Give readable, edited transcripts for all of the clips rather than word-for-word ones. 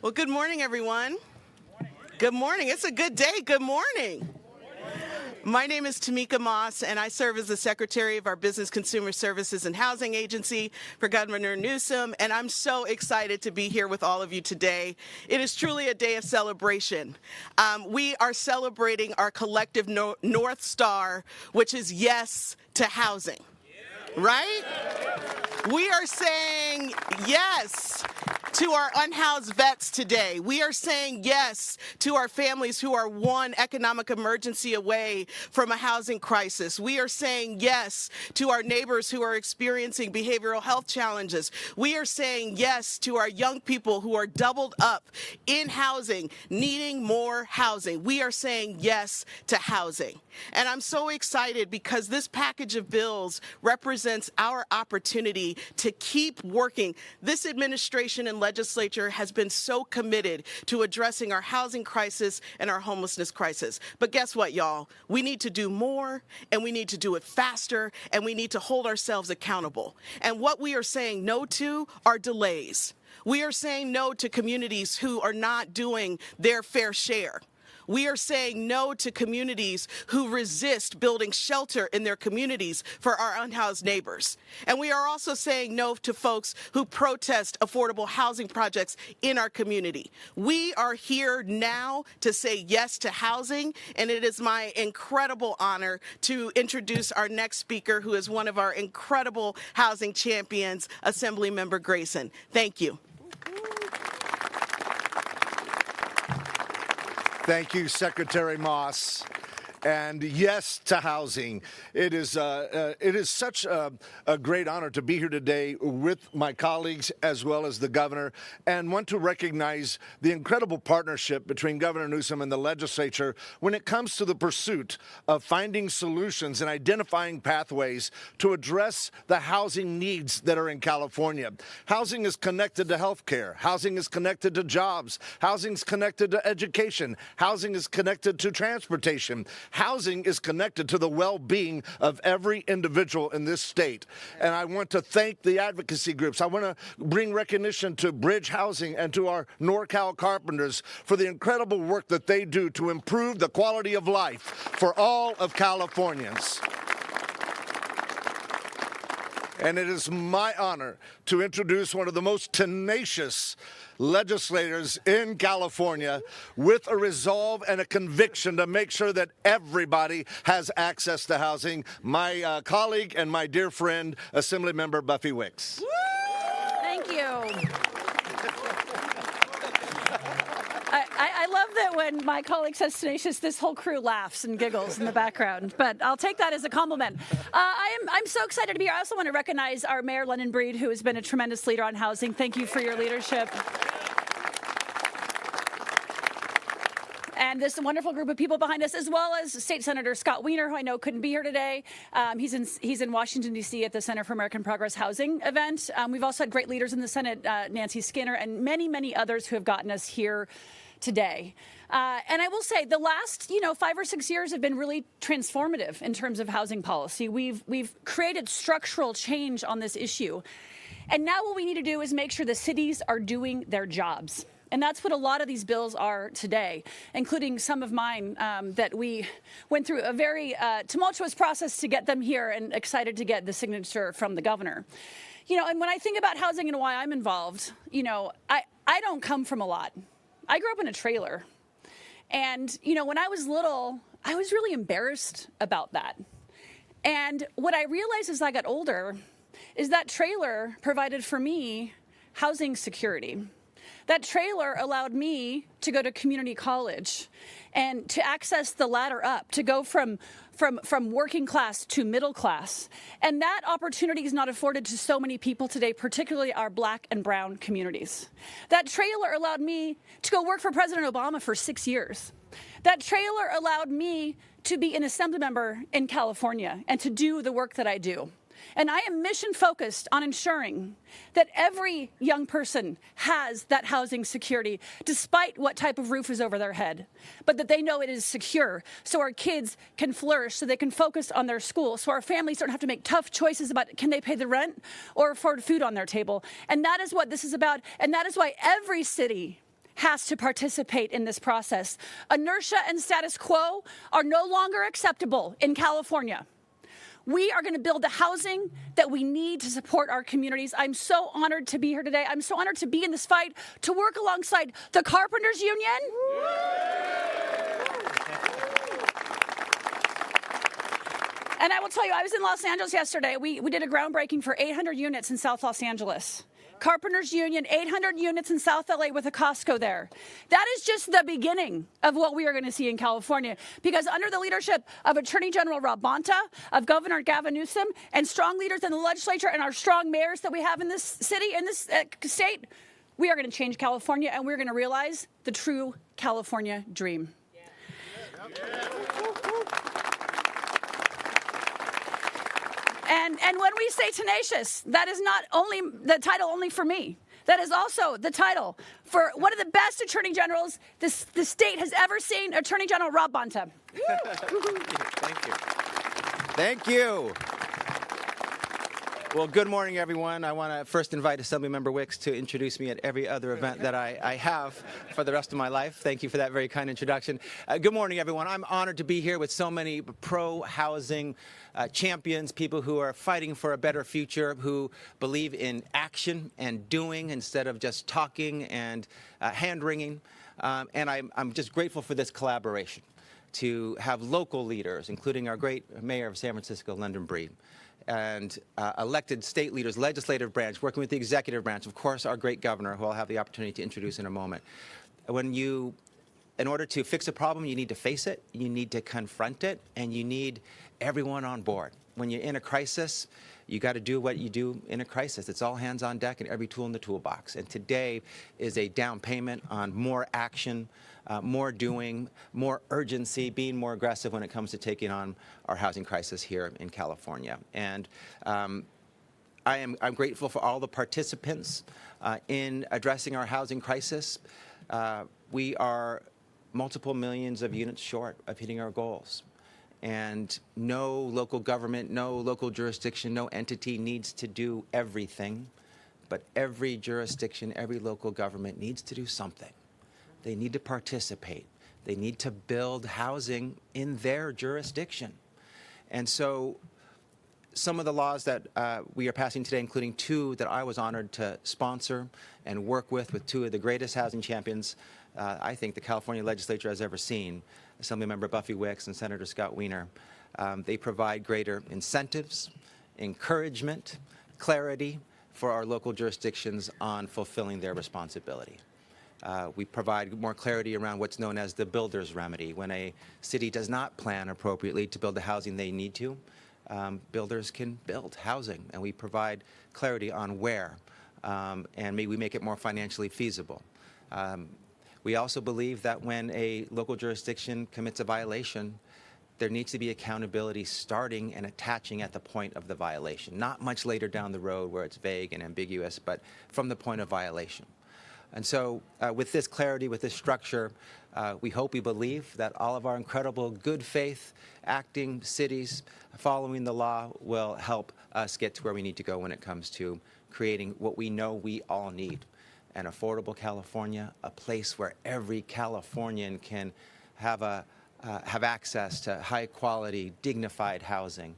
Well, good morning, everyone. Good morning. It's a good day. Good morning. My name is Tamika Moss, and I serve as the Secretary of our Business Consumer Services and Housing Agency for Governor Newsom, and I'm so excited to be here with all of you today. It is truly a day of celebration. We are celebrating our collective North Star, which is yes to housing, right? We are saying yes to our unhoused vets today. We are saying yes to our families who are one economic emergency away from a housing crisis. We are saying yes to our neighbors who are experiencing behavioral health challenges. We are saying yes to our young people who are doubled up in housing, needing more housing. We are saying yes to housing. And I'm so excited because this package of bills represents our opportunity to keep working. This administration and legislature has been so committed to addressing our housing crisis and our homelessness crisis. But guess what, y'all? We need to do more, and we need to do it faster, and we need to hold ourselves accountable. And what we are saying no to are delays. We are saying no to communities who are not doing their fair share. We are saying no to communities who resist building shelter in their communities for our unhoused neighbors. And we are also saying no to folks who protest affordable housing projects in our community. We are here now to say yes to housing, and it is my incredible honor to introduce our next speaker, who is one of our incredible housing champions, Assemblymember Grayson. Thank you. Thank you, Secretary Moss. And yes to housing. It is such a great honor to be here today with my colleagues as well as the governor, and want to recognize the incredible partnership between Governor Newsom and the legislature when it comes to the pursuit of finding solutions and identifying pathways to address the housing needs that are in California. Housing is connected to health care. Housing is connected to jobs. Housing is connected to education. Housing is connected to transportation. Housing is connected to the well-being of every individual in this state. And I want to thank the advocacy groups. I want to bring recognition to Bridge Housing and to our NorCal carpenters for the incredible work that they do to improve the quality of life for all of Californians. And it is my honor to introduce one of the most tenacious legislators in California with a resolve and a conviction to make sure that everybody has access to housing, my colleague and my dear friend, Assemblymember Buffy Wicks. Thank you. I love that when my colleague says tenacious, this whole crew laughs and giggles in the background, but I'll take that as a compliment. I'm so excited to be here. I also want to recognize our Mayor, London Breed, who has been a tremendous leader on housing. Thank you for your leadership. And this wonderful group of people behind us, as well as State Senator Scott Wiener, who I know couldn't be here today. He's in Washington, D.C. at the Center for American Progress Housing event. We've also had great leaders in the Senate, Nancy Skinner, and many, many others who have gotten us here today. And I will say the last, 5 or 6 years have been really transformative in terms of housing policy. We've created structural change on this issue. And now what we need to do is make sure the cities are doing their jobs. And that's what a lot of these bills are today, including some of mine that we went through a very tumultuous process to get them here, and excited to get the signature from the governor. And when I think about housing and why I'm involved, I don't come from a lot. I grew up in a trailer. And, when I was little, I was really embarrassed about that. And what I realized as I got older is that trailer provided for me housing security. That trailer allowed me to go to community college and to access the ladder up, to go from working class to middle class. And that opportunity is not afforded to so many people today, particularly our Black and brown communities. That trailer allowed me to go work for President Obama for 6 years. That trailer allowed me to be an assembly member in California and to do the work that I do. And I am mission focused on ensuring that every young person has that housing security, despite what type of roof is over their head, but that they know it is secure, so our kids can flourish, so they can focus on their school, so our families don't have to make tough choices about can they pay the rent or afford food on their table. And that is what this is about. And that is why every city has to participate in this process. Inertia and status quo are no longer acceptable in California. We are going to build the housing that we need to support our communities. I'm so honored to be here today. I'm so honored to be in this fight, to work alongside the Carpenters Union. And I will tell you, I was in Los Angeles yesterday. We did a groundbreaking for 800 units in South Los Angeles. Carpenters Union, 800 units in South LA with a Costco there. That is just the beginning of what we are going to see in California. Because under the leadership of Attorney General Rob Bonta, of Governor Gavin Newsom, and strong leaders in the legislature and our strong mayors that we have in this city, in this state, we are going to change California, and we're going to realize the true California dream. And when we say tenacious, that is not only the title only for me. That is also the title for one of the best attorney generals the state has ever seen, Attorney General Rob Bonta. Thank you. Thank you. Well, good morning, everyone. I want to first invite Assemblymember Wicks to introduce me at every other event that I have for the rest of my life. Thank you for that very kind introduction. Good morning, everyone. I'm honored to be here with so many pro-housing champions, people who are fighting for a better future, who believe in action and doing instead of just talking and hand-wringing. And I'm just grateful for this collaboration, to have local leaders, including our great mayor of San Francisco, London Breed, and elected state leaders, legislative branch, working with the executive branch, of course, our great governor, who I'll have the opportunity to introduce in a moment. In order to fix a problem, you need to face it, you need to confront it, and you need everyone on board. When you're in a crisis, you got to do what you do in a crisis. It's all hands on deck and every tool in the toolbox. And today is a down payment on more action, more doing, more urgency, being more aggressive when it comes to taking on our housing crisis here in California. And I'm grateful for all the participants in addressing our housing crisis. We are multiple millions of units short of hitting our goals. And no local government, no local jurisdiction, no entity needs to do everything. But every jurisdiction, every local government needs to do something. They need to participate. They need to build housing in their jurisdiction. And so some of the laws that we are passing today, including two that I was honored to sponsor and work with two of the greatest housing champions I think the California legislature has ever seen, Assemblymember Buffy Wicks and Senator Scott Wiener. They provide greater incentives, encouragement, clarity for our local jurisdictions on fulfilling their responsibility. We provide more clarity around what's known as the builder's remedy. When a city does not plan appropriately to build the housing they need to, builders can build housing, and we provide clarity on where, and maybe we make it more financially feasible. We also believe that when a local jurisdiction commits a violation, there needs to be accountability starting and attaching at the point of the violation, not much later down the road where it's vague and ambiguous, but from the point of violation. And so with this clarity, with this structure, we hope, we believe that all of our incredible good faith acting cities following the law will help us get to where we need to go when it comes to creating what we know we all need: an affordable California, a place where every Californian can have access to high quality, dignified housing,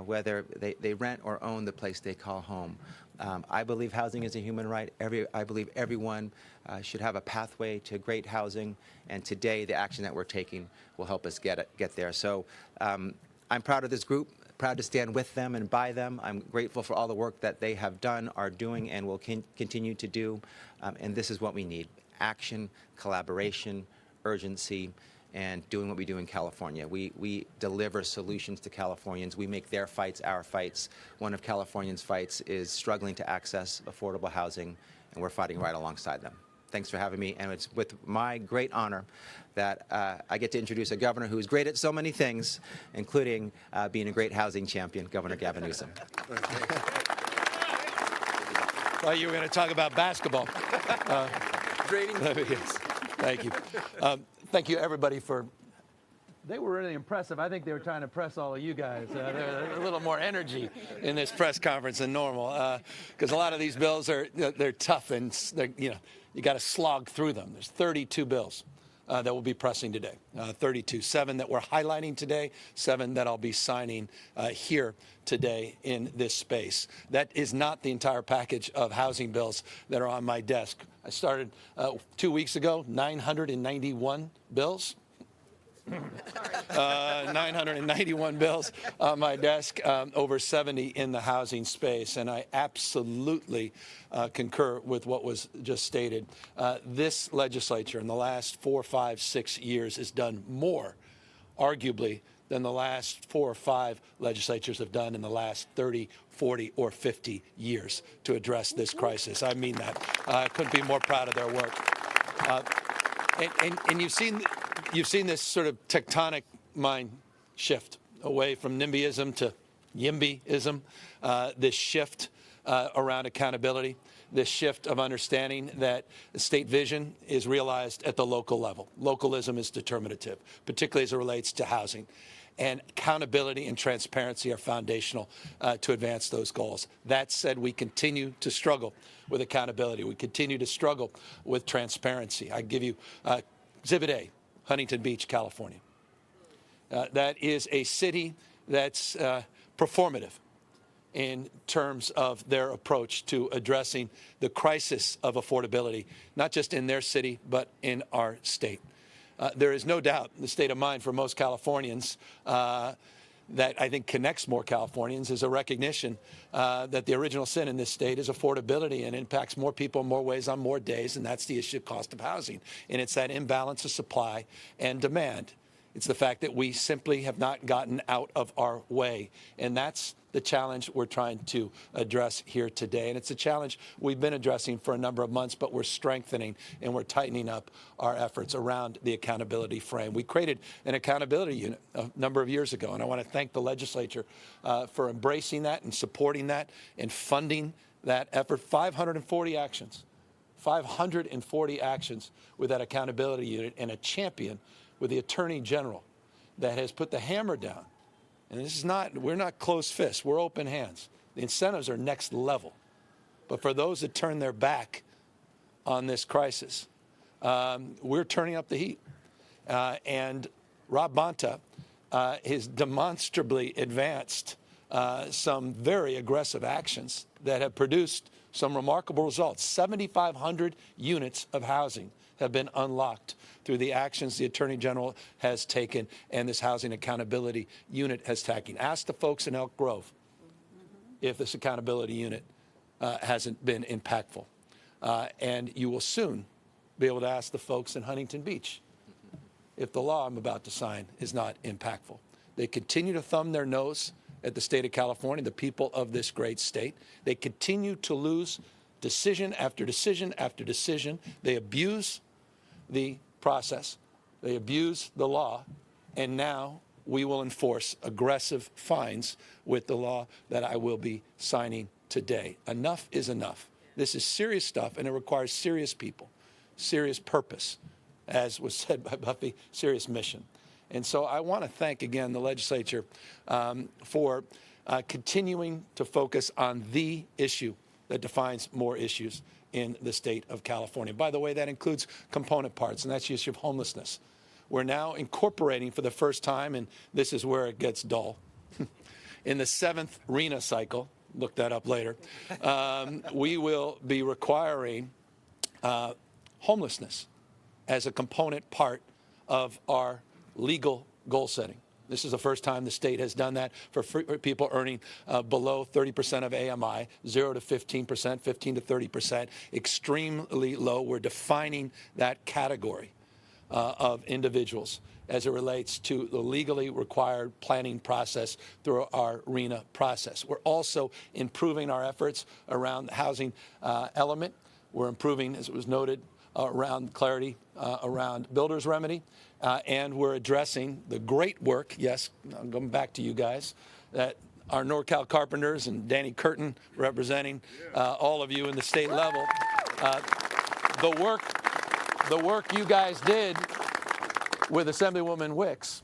whether they rent or own the place they call home. I believe housing is a human right. I believe everyone should have a pathway to great housing, and today the action that we're taking will help us get there. So I'm proud of this group, proud to stand with them and by them. I'm grateful for all the work that they have done, are doing, and will continue to do. And this is what we need: action, collaboration, urgency, and doing what we do in California. We deliver solutions to Californians. We make their fights our fights. One of Californians' fights is struggling to access affordable housing, and we're fighting right alongside them. Thanks for having me, and it's with my great honor that I get to introduce a governor who's great at so many things, including being a great housing champion, Governor Gavin Newsom. Well, you were going to talk about basketball. Yes. Thank you. Thank you, everybody, for... They were really impressive. I think they were trying to press all of you guys. There's a little more energy in this press conference than normal, because a lot of these bills they're tough, and You got to slog through them. There's 32 bills that we'll be pressing today. 32, 7 that we're highlighting today, 7 that I'll be signing here today in this space. That is not the entire package of housing bills that are on my desk. I started 2 weeks ago, 991 bills. 991 bills on my desk, over 70 in the housing space, and I absolutely concur with what was just stated. This legislature in the last 4, 5, 6 years has done more, arguably, than the last 4 or 5 legislatures have done in the last 30, 40, or 50 years to address this crisis. I mean that. I couldn't be more proud of their work. And you've seen this sort of tectonic mind shift away from NIMBYism to YIMBYism, this shift around accountability, this shift of understanding that state vision is realized at the local level. Localism is determinative, particularly as it relates to housing. And accountability and transparency are foundational to advance those goals. That said, we continue to struggle with accountability. We continue to struggle with transparency. I give you Exhibit A, Huntington Beach, California. That is a city that's performative in terms of their approach to addressing the crisis of affordability, not just in their city, but in our state. There is no doubt the state of mind for most Californians that I think connects more Californians is a recognition that the original sin in this state is affordability and impacts more people in more ways on more days, and that's the issue of cost of housing. And it's that imbalance of supply and demand. It's the fact that we simply have not gotten out of our way, and that's the challenge we're trying to address here today. And it's a challenge we've been addressing for a number of months, but we're strengthening and we're tightening up our efforts around the accountability frame. We created an accountability unit a number of years ago, and I want to thank the legislature for embracing that and supporting that and funding that effort. 540 actions, 540 actions with that accountability unit, and a champion with the Attorney General that has put the hammer down. And this is not, we're not closed fists, we're open hands. The incentives are next level. But for those that turn their back on this crisis, we're turning up the heat. And Rob Bonta has demonstrably advanced some very aggressive actions that have produced some remarkable results. 7,500 units of housing have been unlocked through the actions the Attorney General has taken and this Housing Accountability Unit has taken. Ask the folks in Elk Grove if this accountability unit hasn't been impactful. And you will soon be able to ask the folks in Huntington Beach if the law I'm about to sign is not impactful. They continue to thumb their nose at the state of California, the people of this great state. They continue to lose decision after decision after decision. They abuse the process. They abuse the law. And now we will enforce aggressive fines with the law that I will be signing today. Enough is enough. This is serious stuff, and it requires serious people, serious purpose, as was said by Buffy, serious mission. And so I want to thank again the legislature for continuing to focus on the issue that defines more issues in the state of California. By the way, that includes component parts, and that's the issue of homelessness. We're now incorporating for the first time, and this is where it gets dull, in the 7th RHNA cycle, look that up later, we will be requiring homelessness as a component part of our legal goal setting. This is the first time the state has done that for people earning below 30% of AMI, 0 to 15%, 15 to 30%, extremely low. We're defining that category of individuals as it relates to the legally required planning process through our RHNA process. We're also improving our efforts around the housing element. We're improving, as it was noted, around clarity, around builder's remedy, and we're addressing the great work, yes, I'm going back to you guys, that our NorCal Carpenters and Danny Curtin representing all of you in the state level, the work you guys did with Assemblywoman Wicks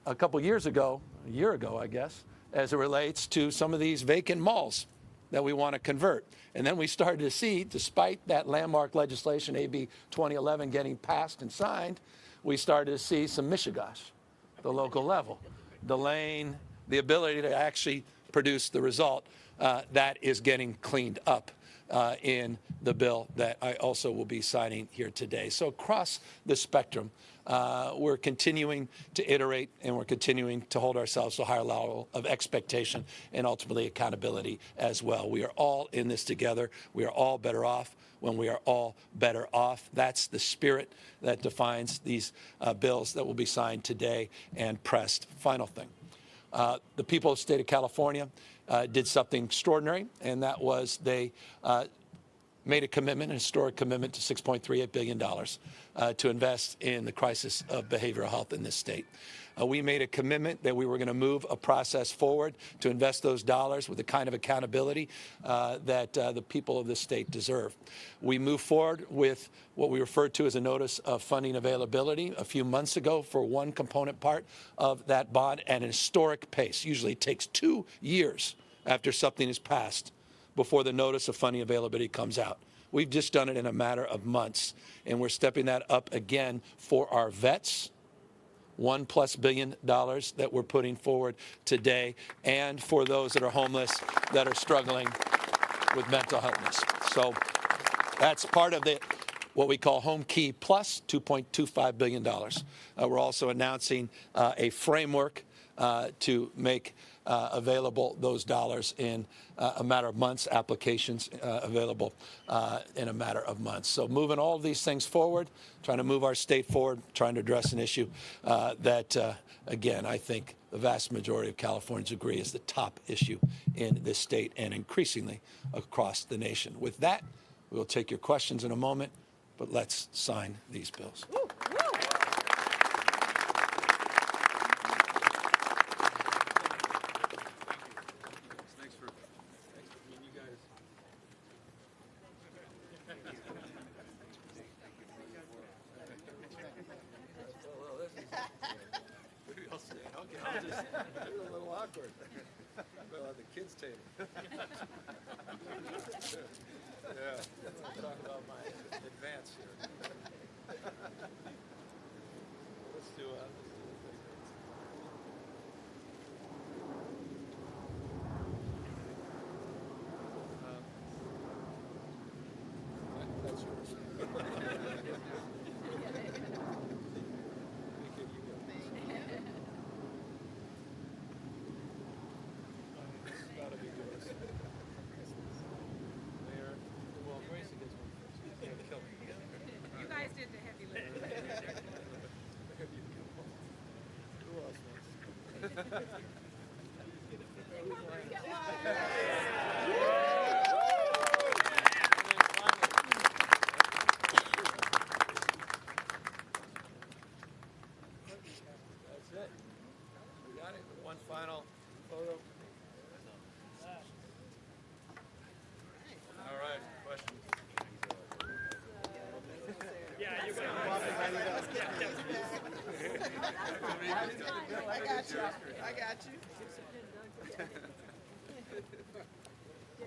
a couple years ago, a year ago, I guess, as it relates to some of these vacant malls that we want to convert. And then we started to see, despite that landmark legislation, AB 2011, getting passed and signed, we started to see some mishigash at the local level, delaying the ability to actually produce the result that is getting cleaned up in the bill that I also will be signing here today. So across the spectrum, we're continuing to iterate, and we're continuing to hold ourselves to a higher level of expectation and ultimately accountability as well. We are all in this together. We are all better off when we are all better off. That's the spirit that defines these bills that will be signed today and pressed. Final thing. The people of the state of California did something extraordinary, and that was they made a commitment, a historic commitment to $6.38 billion to invest in the crisis of behavioral health in this state. We made a commitment that we were going to move a process forward to invest those dollars with the kind of accountability that the people of this state deserve. We moved forward with what we referred to as a notice of funding availability a few months ago for one component part of that bond at an historic pace. Usually it takes 2 years after something is passed before the notice of funding availability comes out. We've just done it in a matter of months, and we're stepping that up again for our vets, $1+ billion that we're putting forward today, and for those that are homeless, that are struggling with mental illness. So that's part of what we call Home Key Plus, $2.25 billion. We're also announcing a framework to make available those dollars in a matter of months, applications available in a matter of months. So moving all of these things forward, trying to move our state forward, trying to address an issue that, again, I think the vast majority of Californians agree is the top issue in this state and increasingly across the nation. With that, we will take your questions in a moment, but let's sign these bills.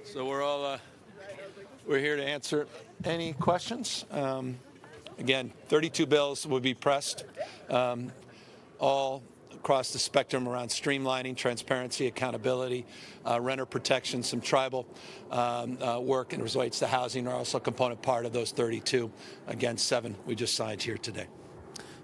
So we're here to answer any questions. Again, 32 bills will be pressed, all across the spectrum around streamlining, transparency, accountability, renter protection, some tribal work and relates to housing are also a component part of those 32. Again, 7 we just signed here today.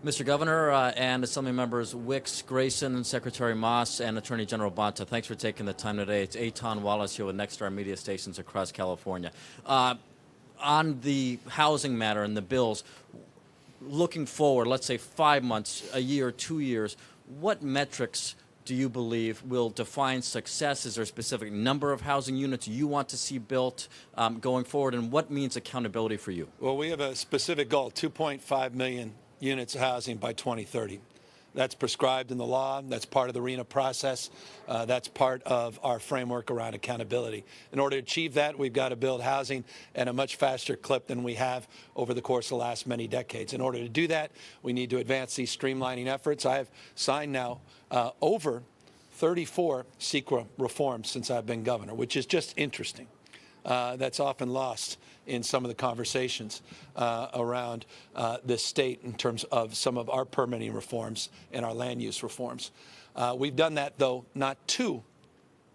Mr. Governor and Assembly Members Wicks, Grayson, Secretary Moss, and Attorney General Bonta, thanks for taking the time today. It's Eitan Wallace here with Nexstar Media Stations across California. On the housing matter and the bills, looking forward, let's say 5 months, a year, 2 years, what metrics do you believe will define success? Is there a specific number of housing units you want to see built going forward, and what means accountability for you? Well, we have a specific goal, 2.5 million units of housing by 2030. That's prescribed in the law. That's part of the RENA process. That's part of our framework around accountability. In order to achieve that, we've got to build housing at a much faster clip than we have over the course of the last many decades. In order to do that, we need to advance these streamlining efforts. I have signed now over 34 CEQA reforms since I've been governor, which is just interesting. That's often lost in some of the conversations around this state in terms of some of our permitting reforms and our land use reforms. We've done that, though, not to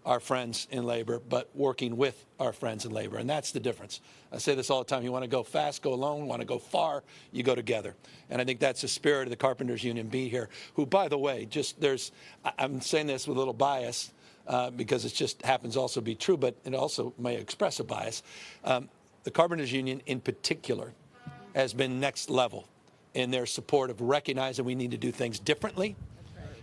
our friends in labor, but working with our friends in labor. And that's the difference. I say this all the time. You want to go fast, go alone. You want to go far, you go together. And I think that's the spirit of the Carpenters Union be here, who, by the way, I'm saying this with a little bias because it just happens also to be true, but it also may express a bias. The Carpenters Union in particular has been next level in their support of recognizing we need to do things differently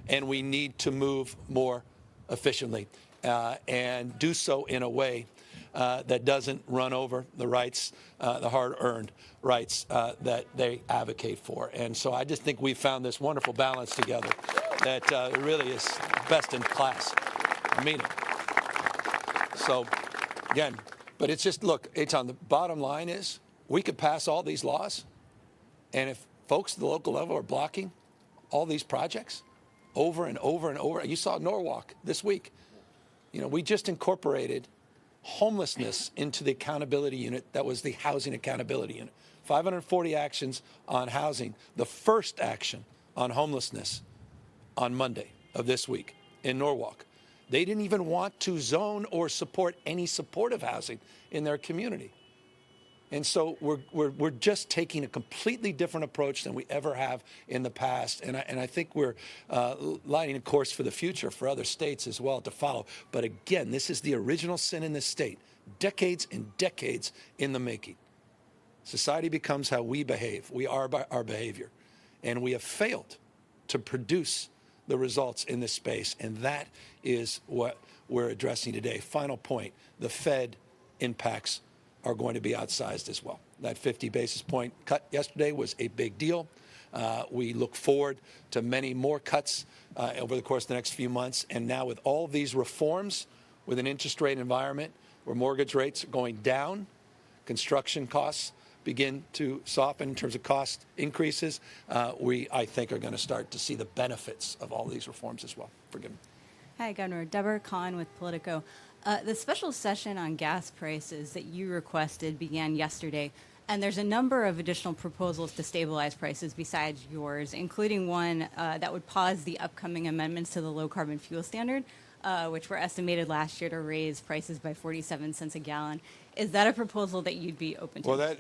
and we need to move more efficiently. And do so in a way that doesn't run over the rights, the hard-earned rights that they advocate for. And so I just think we've found this wonderful balance together that really is best in class. I mean it. So, again, but it's just, look, Eitan, the bottom line is we could pass all these laws, and if folks at the local level are blocking all these projects over and over and over, you saw Norwalk this week. You know, we just incorporated homelessness into the accountability unit that was the housing accountability unit. 540 actions on housing. The first action on homelessness on Monday of this week in Norwalk. They didn't even want to zone or support any supportive housing in their community. And so we're just taking a completely different approach than we ever have in the past. And I think we're lighting a course for the future for other states as well to follow. But again, this is the original sin in this state, decades and decades in the making. Society becomes how we behave. We are by our behavior. And we have failed to produce the results in this space. And that is what we're addressing today. Final point, the Fed impacts are going to be outsized as well. That 50 basis point cut yesterday was a big deal. We look forward to many more cuts over the course of the next few months. And now with all of these reforms, with an interest rate environment where mortgage rates are going down, construction costs begin to soften in terms of cost increases, I think, are going to start to see the benefits of all these reforms as well. Forgive me. Hi, Governor. Deborah Kahn with Politico. The special session on gas prices that you requested began yesterday, and there's a number of additional proposals to stabilize prices besides yours, including one that would pause the upcoming amendments to the low-carbon fuel standard, which were estimated last year to raise prices by 47 cents a gallon. Is that a proposal that you'd be open to? Well,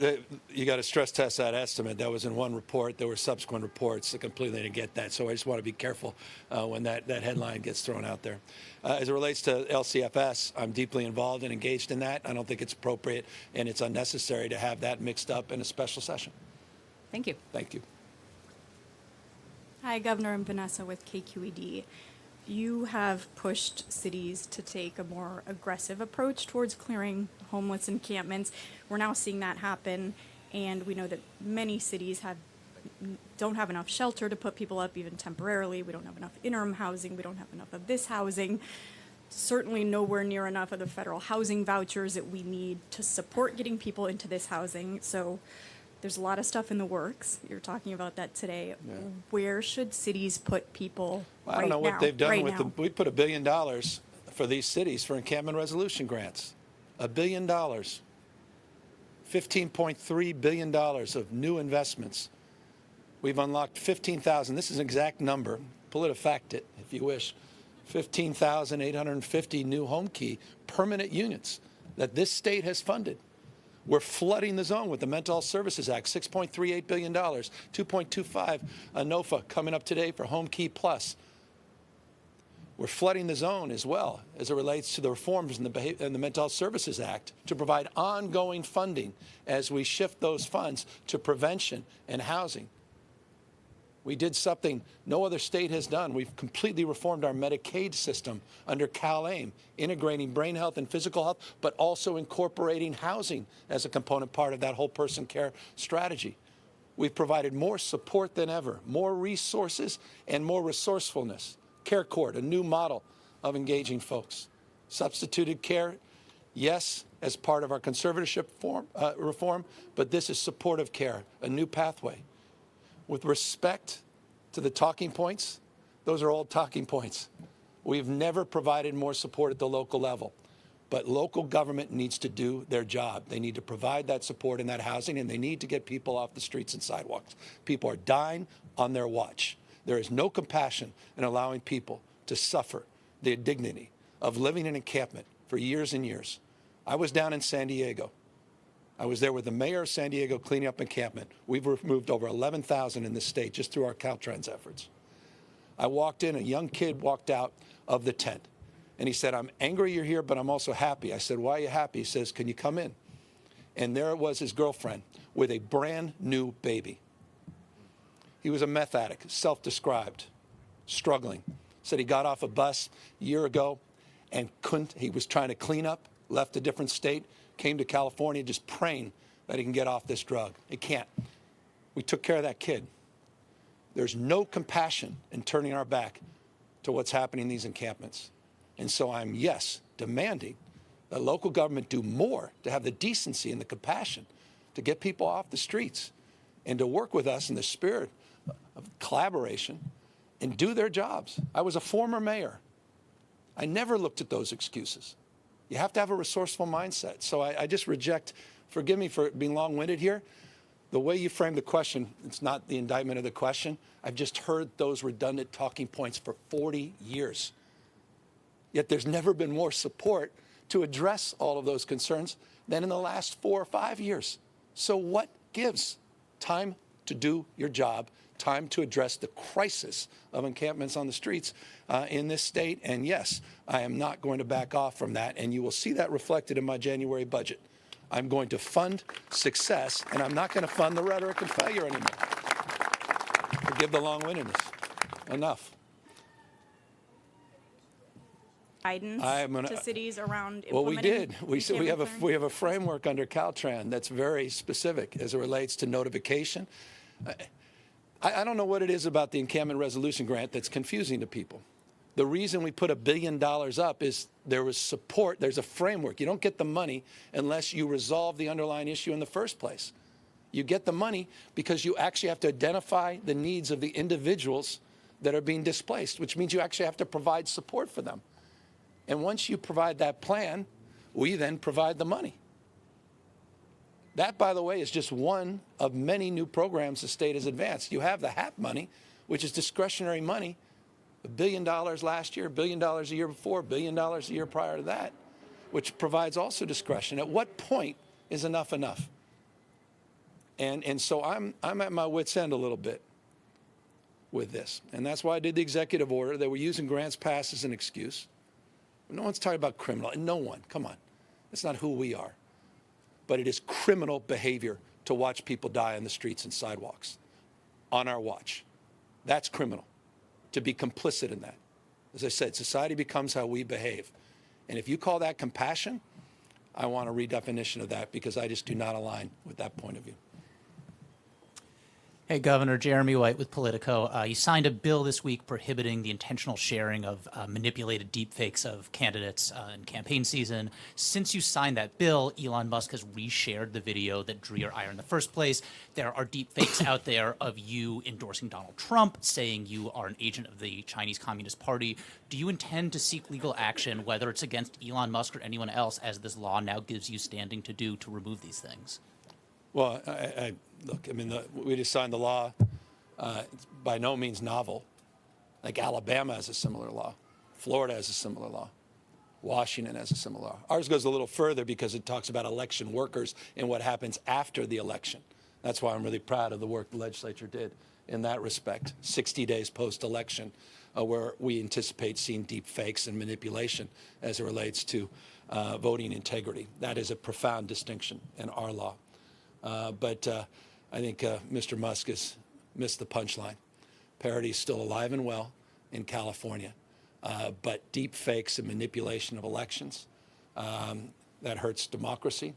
you got to stress test that estimate. That was in one report. There were subsequent reports that completely didn't get that. So I just want to be careful when that headline gets thrown out there. As it relates to LCFS, I'm deeply involved and engaged in that. I don't think it's appropriate and it's unnecessary to have that mixed up in a special session. Thank you. Thank you. Hi, Governor. I'm Vanessa with KQED. You have pushed cities to take a more aggressive approach towards clearing homeless encampments. We're now seeing that happen, and we know that many cities don't have enough shelter to put people up even temporarily. We don't have enough interim housing. We don't have enough of this housing. Certainly nowhere near enough of the federal housing vouchers that we need to support getting people into this housing. So there's a lot of stuff in the works. You're talking about that today. Yeah. Where should cities put people right now? I don't know what they've done we put $1 billion for these cities for encampment resolution grants. $1 billion. $15.3 billion of new investments. We've unlocked 15,000. This is an exact number. PolitiFact it, if you wish. 15,850 new home key permanent units that this state has funded. We're flooding the zone with the Mental Health Services Act, $6.38 billion, $2.25 NOFA coming up today for Home Key Plus. We're flooding the zone as well as it relates to the reforms in the Mental Health Services Act to provide ongoing funding as we shift those funds to prevention and housing. We did something no other state has done. We've completely reformed our Medicaid system under CalAIM, integrating brain health and physical health, but also incorporating housing as a component part of that whole person care strategy. We've provided more support than ever, more resources and more resourcefulness. Care Court, a new model of engaging folks. Substituted care, yes, as part of our conservatorship reform, but this is supportive care, a new pathway. With respect to the talking points, those are old talking points. We've never provided more support at the local level. But local government needs to do their job. They need to provide that support and that housing, and they need to get people off the streets and sidewalks. People are dying on their watch. There is no compassion in allowing people to suffer the indignity of living in encampment for years and years. I was down in San Diego. I was there with the mayor of San Diego cleaning up encampment. We've removed over 11,000 in the state just through our Caltrans efforts. I walked in, a young kid walked out of the tent. And he said, I'm angry you're here, but I'm also happy. I said, why are you happy? He says, can you come in? And there was his girlfriend with a brand new baby. He was a meth addict, self-described, struggling. Said he got off a bus a year ago and he was trying to clean up, left a different state, came to California just praying that he can get off this drug. He can't. We took care of that kid. There's no compassion in turning our back to what's happening in these encampments. And so I'm, yes, demanding that local government do more to have the decency and the compassion to get people off the streets and to work with us in the spirit of collaboration and do their jobs. I was a former mayor. I never looked at those excuses. You have to have a resourceful mindset. So I just reject, forgive me for being long-winded here, the way you framed the question, it's not the indictment of the question. I've just heard those redundant talking points for 40 years. Yet there's never been more support to address all of those concerns than in the last 4 or 5 years. So what gives? Time to do your job, time to address the crisis of encampments on the streets in this state. And yes, I am not going to back off from that. And you will see that reflected in my January budget. I'm going to fund success, and I'm not going to fund the rhetoric and failure anymore. Forgive the long-windedness. Enough. Guidance to cities around implementing. Well, we did. We have a framework under Caltrans that's very specific as it relates to notification. I don't know what it is about the encampment resolution grant that's confusing to people. The reason we put $1 billion up is there was support. There's a framework. You don't get the money unless you resolve the underlying issue in the first place. You get the money because you actually have to identify the needs of the individuals that are being displaced, which means you actually have to provide support for them. And once you provide that plan, we then provide the money. That, by the way, is just one of many new programs the state has advanced. You have the HAP money, which is discretionary money, $1 billion last year, $1 billion a year before, $1 billion a year prior to that, which provides also discretion. At what point is enough enough? And so I'm at my wit's end a little bit with this. And that's why I did the executive order. They were using grants passed as an excuse. No one's talking about criminal. No one. Come on. That's not who we are. But it is criminal behavior to watch people die on the streets and sidewalks on our watch. That's criminal, to be complicit in that. As I said, society becomes how we behave. And if you call that compassion, I want a redefinition of that because I just do not align with that point of view. Hey, Governor, Jeremy White with Politico. You signed a bill this week prohibiting the intentional sharing of manipulated deepfakes of candidates in campaign season. Since you signed that bill, Elon Musk has reshared the video that drew your ire in the first place. There are deepfakes out there of you endorsing Donald Trump, saying you are an agent of the Chinese Communist Party. Do you intend to seek legal action, whether it's against Elon Musk or anyone else, as this law now gives you standing to do, to remove these things? Well, look, I mean, we just signed the law. It's by no means novel. Like Alabama has a similar law. Florida has a similar law. Washington has a similar law. Ours goes a little further because it talks about election workers and what happens after the election. That's why I'm really proud of the work the legislature did in that respect, 60 days post-election, where we anticipate seeing deep fakes and manipulation as it relates to voting integrity. That is a profound distinction in our law. But I think Mr. Musk has missed the punchline. Parity is still alive and well in California. But deep fakes and manipulation of elections, that hurts democracy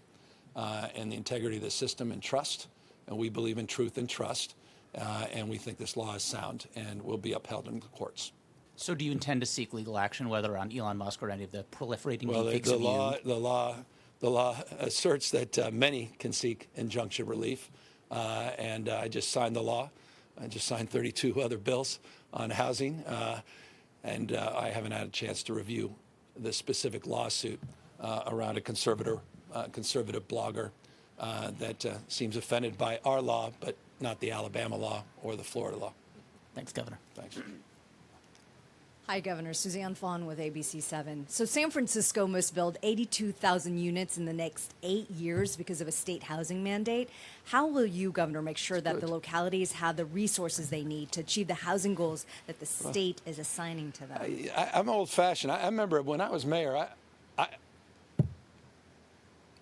and the integrity of the system and trust. And we believe in truth and trust. And we think this law is sound and will be upheld in the courts. So do you intend to seek legal action, whether on Elon Musk or any of the proliferating well, deepfakes the of you? The law asserts that many can seek injunction relief, and I just signed the law. I just signed 32 other bills on housing. And I haven't had a chance to review the specific lawsuit around a conservative blogger that seems offended by our law, but not the Alabama law or the Florida law. Thanks, Governor. Thanks. Hi, Governor. Suzanne Fawn with ABC7. So San Francisco must build 82,000 units in the next 8 years because of a state housing mandate. How will you, Governor, make sure that the localities have the resources they need to achieve the housing goals that the state is assigning to them? I'm old-fashioned. I remember when I was mayor,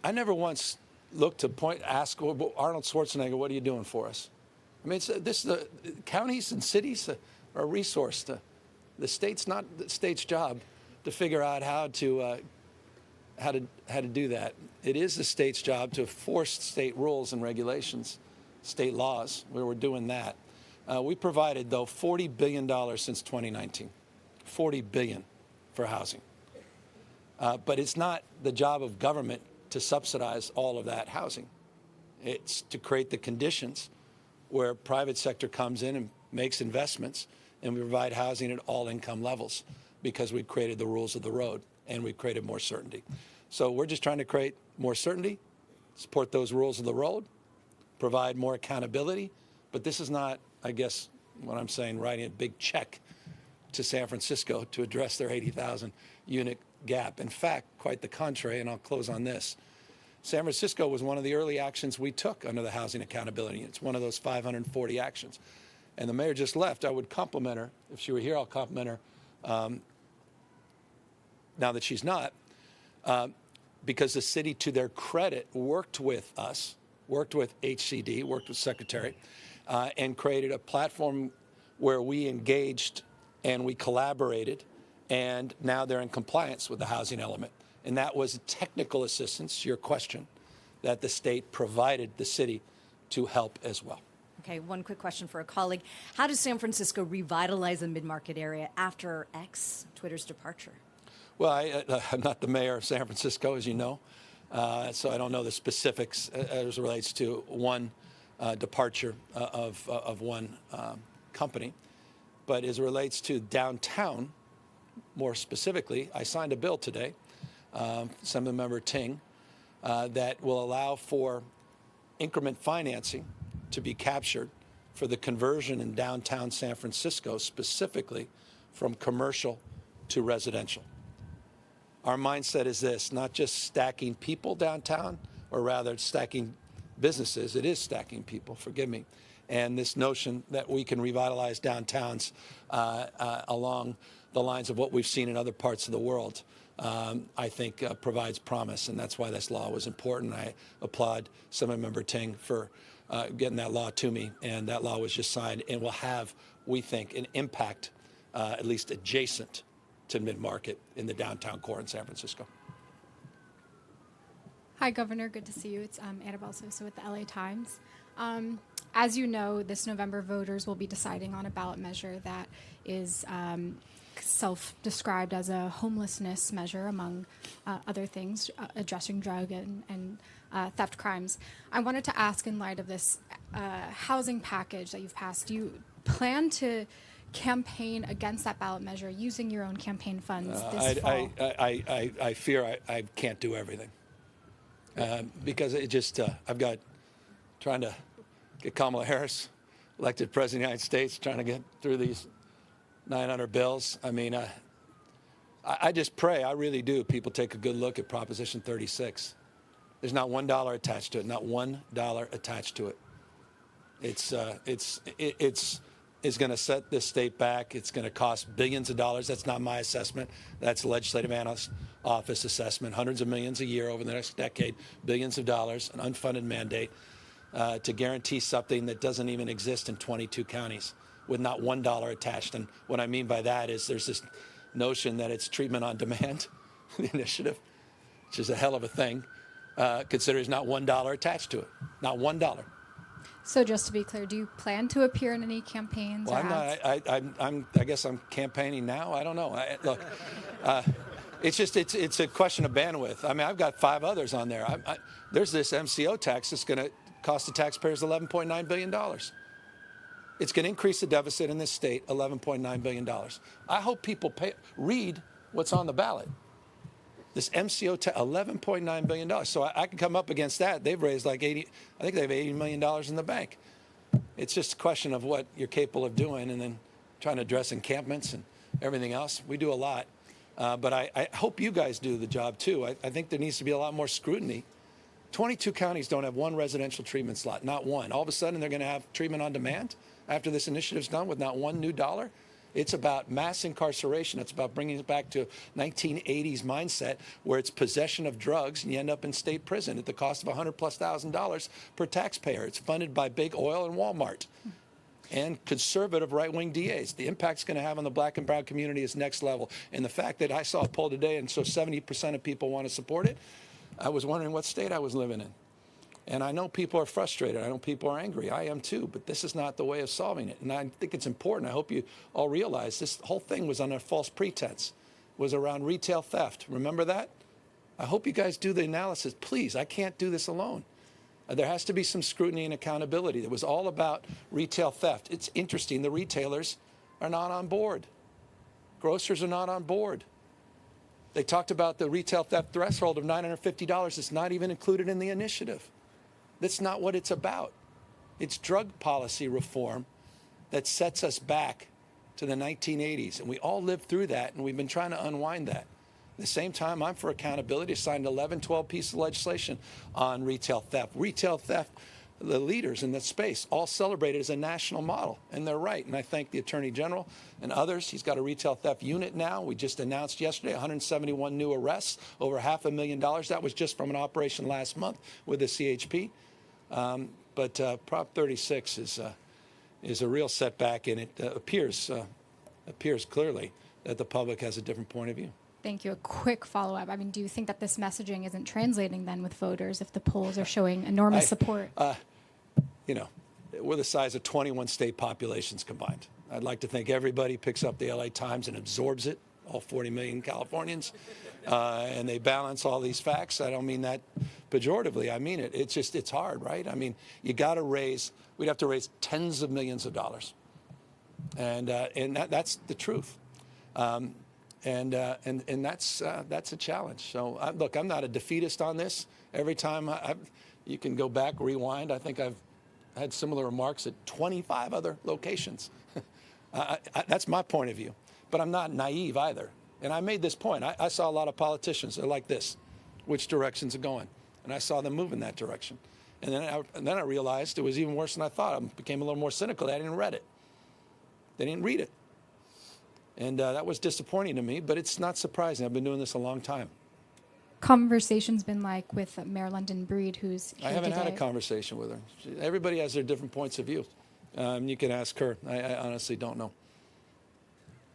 I never once looked to ask Arnold Schwarzenegger, what are you doing for us? I mean, the counties and cities are a resource. The state's not the state's job to figure out how to do that. It is the state's job to force state rules and regulations, state laws, where we're doing that. We provided, though, $40 billion since 2019, $40 billion for housing. But it's not the job of government to subsidize all of that housing. It's to create the conditions where private sector comes in and makes investments, and we provide housing at all income levels because we created the rules of the road and we created more certainty. So we're just trying to create more certainty, support those rules of the road, provide more accountability. But this is not, I guess, what I'm saying, writing a big check to San Francisco to address their 80,000 unit gap. In fact, quite the contrary, and I'll close on this. San Francisco was one of the early actions we took under the Housing Accountability. It's one of those 540 actions. And the mayor just left. I would compliment her. If she were here, I'll compliment her now that she's not, because the city, to their credit, worked with us, worked with HCD, worked with Secretary, and created a platform where we engaged and we collaborated, and now they're in compliance with the housing element. And that was technical assistance, your question, that the state provided the city to help as well. Okay, one quick question for a colleague. How does San Francisco revitalize the mid-market area after X, Twitter's departure? Well, I'm not the mayor of San Francisco, as you know, so I don't know the specifics as it relates to one departure of one company. But as it relates to downtown, more specifically, I signed a bill today, Assemblymember Ting, that will allow for increment financing to be captured for the conversion in downtown San Francisco, specifically from commercial to residential. Our mindset is this, not just stacking people downtown, or rather stacking businesses. It is stacking people, forgive me. And this notion that we can revitalize downtowns along the lines of what we've seen in other parts of the world, I think provides promise, and that's why this law was important. I applaud Assemblymember Ting for getting that law to me, and that law was just signed and will have, we think, an impact at least adjacent to mid-market in the downtown core in San Francisco. Hi, Governor. Good to see you. It's Annabelle Sosa with the LA Times. As you know, this November, voters will be deciding on a ballot measure that is self-described as a homelessness measure, among other things, addressing drug and theft crimes. I wanted to ask, in light of this housing package that you've passed, do you plan to campaign against that ballot measure using your own campaign funds this fall? I fear I can't do everything because it just I've got trying to get Kamala Harris elected president of the United States, trying to get through these 900 bills. I mean, I just pray, I really do, people take a good look at Proposition 36. There's not $1 attached to it, not $1 attached to it. It's going to set this state back. It's going to cost billions of dollars. That's not my assessment. That's the Legislative Analyst Office assessment. Hundreds of millions a year over the next decade, billions of dollars, an unfunded mandate to guarantee something that doesn't even exist in 22 counties with not $1 attached. And what I mean by that is there's this notion that it's treatment on demand, the initiative, which is a hell of a thing. Consider there's not $1 attached to it, not $1. So just to be clear, do you plan to appear in any campaigns? Well, or ads? I guess I'm campaigning now. I don't know. Look, it's a question of bandwidth. I mean, I've got 5 others on there. There's this MCO tax that's going to cost the taxpayers $11.9 billion. It's going to increase the deficit in this state $11.9 billion. I hope people read what's on the ballot. This MCO, $11.9 billion. So I can come up against that. They've raised like I think they have $80 million in the bank. It's just a question of what you're capable of doing and then trying to address encampments and everything else. We do a lot. But I hope you guys do the job too. I think there needs to be a lot more scrutiny. 22 counties don't have one residential treatment slot, not one. All of a sudden they're going to have treatment on demand after this initiative's done with not one new dollar. It's about mass incarceration. It's about bringing it back to 1980s mindset where it's possession of drugs and you end up in state prison at the cost of $100,000+ per taxpayer. It's funded by big oil and Walmart and conservative right-wing DAs. The impact it's going to have on the black and brown community is next level. And the fact that I saw a poll today and so 70% of people want to support it, I was wondering what state I was living in. And I know people are frustrated. I know people are angry. I am too. But this is not the way of solving it. And I think it's important. I hope you all realize this whole thing was on a false pretense. It was around retail theft. Remember that? I hope you guys do the analysis. Please, I can't do this alone. There has to be some scrutiny and accountability. It was all about retail theft. It's interesting. The retailers are not on board. Grocers are not on board. They talked about the retail theft threshold of $950. It's not even included in the initiative. That's not what it's about. It's drug policy reform that sets us back to the 1980s. And we all lived through that, and we've been trying to unwind that. At the same time, I'm for accountability. I signed 11, 12 pieces of legislation on retail theft. Retail theft, the leaders in that space all celebrate it as a national model, and they're right. And I thank the Attorney General and others. He's got a retail theft unit now. We just announced yesterday 171 new arrests, over $500,000. That was just from an operation last month with the CHP. But Prop 36 is a real setback, and it appears clearly that the public has a different point of view. Thank you. A quick follow-up. I mean, do you think that this messaging isn't translating then with voters if the polls are showing enormous support? You know, we're the size of 21 state populations combined. I'd like to think everybody picks up the LA Times and absorbs it, all 40 million Californians, and they balance all these facts. I don't mean that pejoratively. I mean it. It's hard, right? I mean, you got to we'd have to raise tens of millions of dollars. And that's the truth. And that's a challenge. So look, I'm not a defeatist on this. Every time you can go back, rewind. I think I've had similar remarks at 25 other locations. That's my point of view. But I'm not naive either. And I made this point. I saw a lot of politicians. They're like this. Which direction's it going? And I saw them move in that direction. And then I realized it was even worse than I thought. I became a little more cynical. They didn't read it. They didn't read it. And that was disappointing to me, but it's not surprising. I've been doing this a long time. Conversation's been like with Mayor London Breed, who's here I haven't today. had a conversation with her. Everybody has their different points of view. You can ask her. I honestly don't know.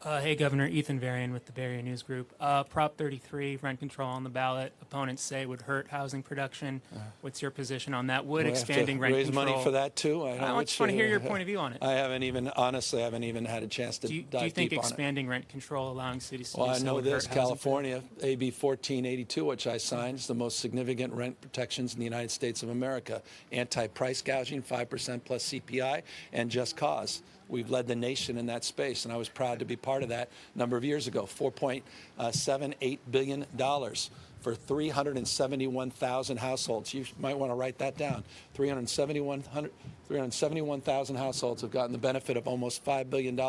Hey, Governor. Ethan Varian with the Bay Area News Group. Prop 33, rent control on the ballot. Opponents say would hurt housing production. What's your position on that? Would expanding rent raise control... money for that, too? I just want to hear your point of view on it. I haven't even had a chance to dive deep on it. Do you think expanding rent control, allowing cities to Well, do I so know would this. hurt housing? California, AB 1482, which I signed, is the most significant rent protections in the United States of America. Anti-price gouging, 5% plus CPI, and just cause. We've led the nation in that space, and I was proud to be part of that a number of years ago. $4.78 billion for 371,000 households. You might want to write that down. 371,000 households have gotten the benefit of almost $5 billion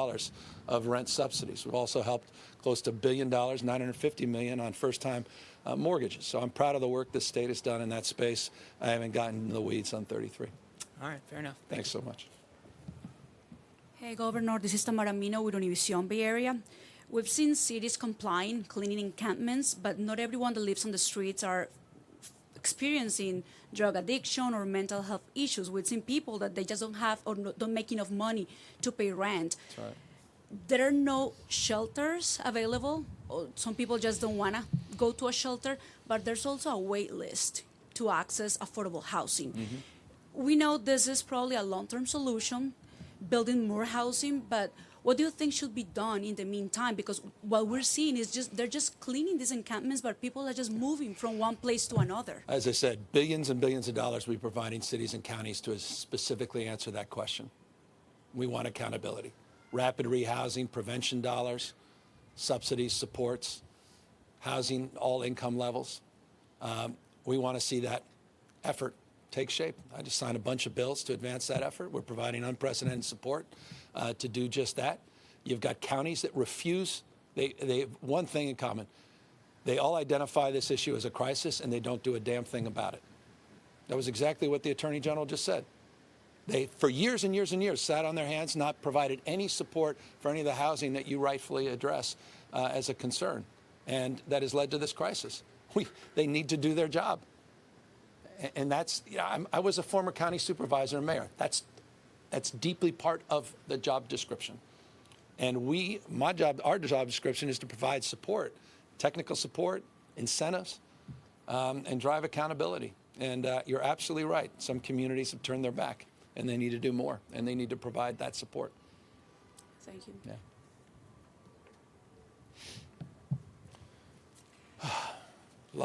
of rent subsidies. We've also helped close to $1 billion, $950 million on first-time mortgages. So I'm proud of the work the state has done in that space. I haven't gotten into the weeds on 33. All right, fair enough. Thanks so much. Hey, Governor, this is Tamara Mino with Univision Bay Area. We've seen cities complying, cleaning encampments, but not everyone that lives on the streets are experiencing drug addiction or mental health issues. We've seen people that they just don't have or don't make enough money to pay rent. That's right. There are no shelters available. Some people just don't want to go to a shelter, but there's also a wait list to access affordable housing. Mm-hmm. We know this is probably a long-term solution, building more housing, but what do you think should be done in the meantime? Because what we're seeing is they're just cleaning these encampments, but people are just moving from one place to another. As I said, billions and billions of dollars we're providing cities and counties to specifically answer that question. We want accountability. Rapid rehousing, prevention dollars, subsidies, supports, housing, all income levels. We want to see that effort take shape. I just signed a bunch of bills to advance that effort. We're providing unprecedented support to do just that. You've got counties that refuse. They have one thing in common. They all identify this issue as a crisis, and they don't do a damn thing about it. That was exactly what the Attorney General just said. They, for years and years and years, sat on their hands, not provided any support for any of the housing that you rightfully address as a concern. And that has led to this crisis. They need to do their job. And that's, I was a former county supervisor and mayor. That's deeply part of the job description. And our job description is to provide support, technical support, incentives, and drive accountability. And you're absolutely right. Some communities have turned their back, and they need to do more, and they need to provide that support. Thank you. Yeah. A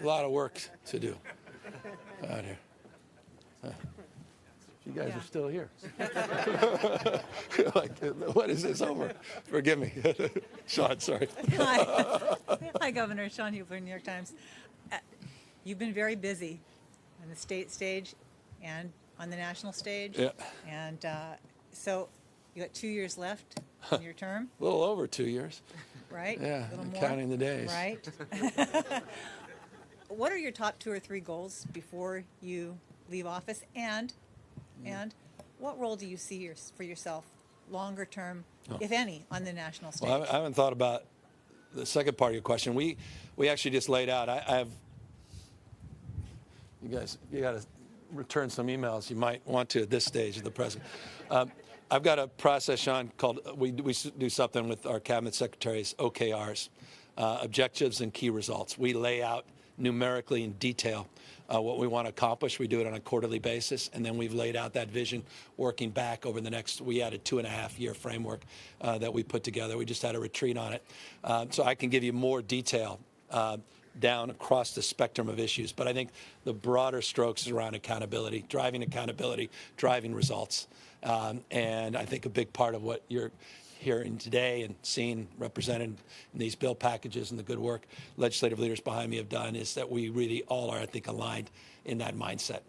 lot of work to do out here. You guys are still here. Like, what is this over? Forgive me. Sean, sorry. Hi, Governor. Sean Hubler, New York Times. You've been very busy on the state stage and on the national stage. Yeah. And so you got 2 years left in your term. A little over 2 years. Right? Yeah, A little I'm more. counting the days. Right. What are your top 2 or 3 goals before you leave office? And what role do you see for yourself longer term, if any, on the national stage? Well, I haven't thought about the second part of your question. We actually just laid out. I have. You guys, you got to return some emails. You might want to at this stage of the president. I've got a process, Sean, called we do something with our cabinet secretaries, OKRs, objectives and key results. We lay out numerically in detail what we want to accomplish. We do it on a quarterly basis, and then we've laid out that vision working back over the next, we had a 2.5-year framework that we put together. We just had a retreat on it. So I can give you more detail down across the spectrum of issues. But I think the broader strokes is around accountability, driving results. And I think a big part of what you're hearing today and seeing represented in these bill packages and the good work legislative leaders behind me have done is that we really all are, I think, aligned in that mindset.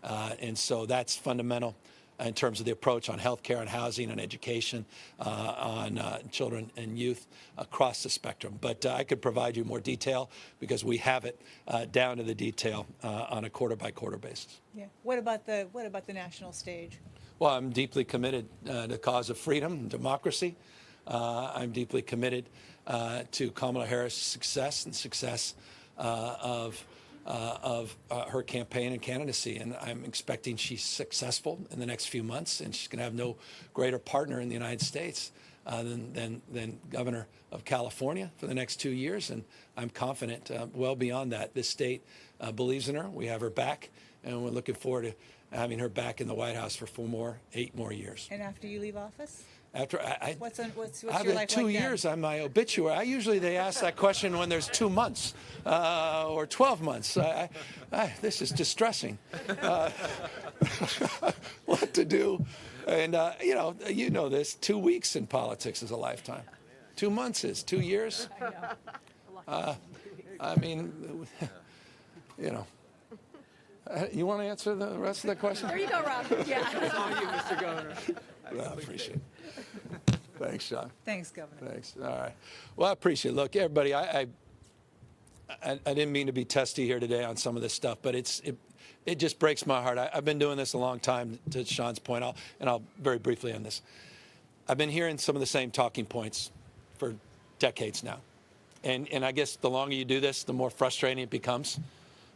And so that's fundamental in terms of the approach on healthcare, on housing, on education, on children and youth across the spectrum. But I could provide you more detail because we have it down to the detail on a quarter-by-quarter basis. Yeah. What about the national stage? Well, I'm deeply committed to the cause of freedom and democracy. I'm deeply committed to Kamala Harris' success and success of her campaign and candidacy, and I'm expecting she's successful in the next few months, and she's going to have no greater partner in the United States than Governor of California for the next 2 years, and I'm confident well beyond that. This state believes in her. We have her back, and we're looking forward to having her back in the White House for 8 more years. And after you leave office? After What's your I've life had 2 like then? years on my obituary. Usually they ask that question when there's 2 months or 12 months. This is distressing. What to do? And you know this. 2 weeks in politics is a lifetime. 2 months is 2 years. I mean, you know. You want to answer the rest of that question? There you go, Rob. Yeah. It's on you, Mr. Governor. Well, I appreciate it. Thanks, Sean. Thanks, Governor. Thanks. All right. Well, I appreciate it. Look, everybody, I didn't mean to be testy here today on some of this stuff, but it just breaks my heart. I've been doing this a long time, to Sean's point, and I'll very briefly on this. I've been hearing some of the same talking points for decades now. And I guess the longer you do this, the more frustrating it becomes.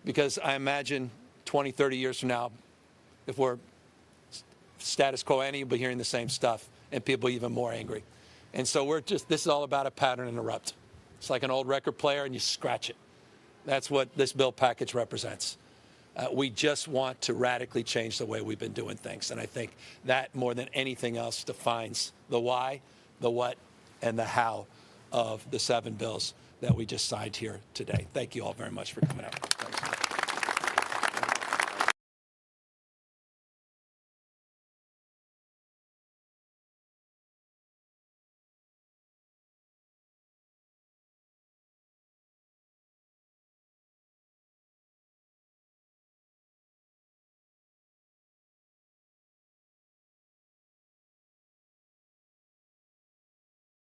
Because I imagine 20, 30 years from now, if we're status quo ante, you'll be hearing the same stuff and people even more angry. And so this is all about a pattern interrupt. It's like an old record player and you scratch it. That's what this bill package represents. We just want to radically change the way we've been doing things. And I think that more than anything else defines the why, the what, and the how of the 7 bills that we just signed here today. Thank you all very much for coming out.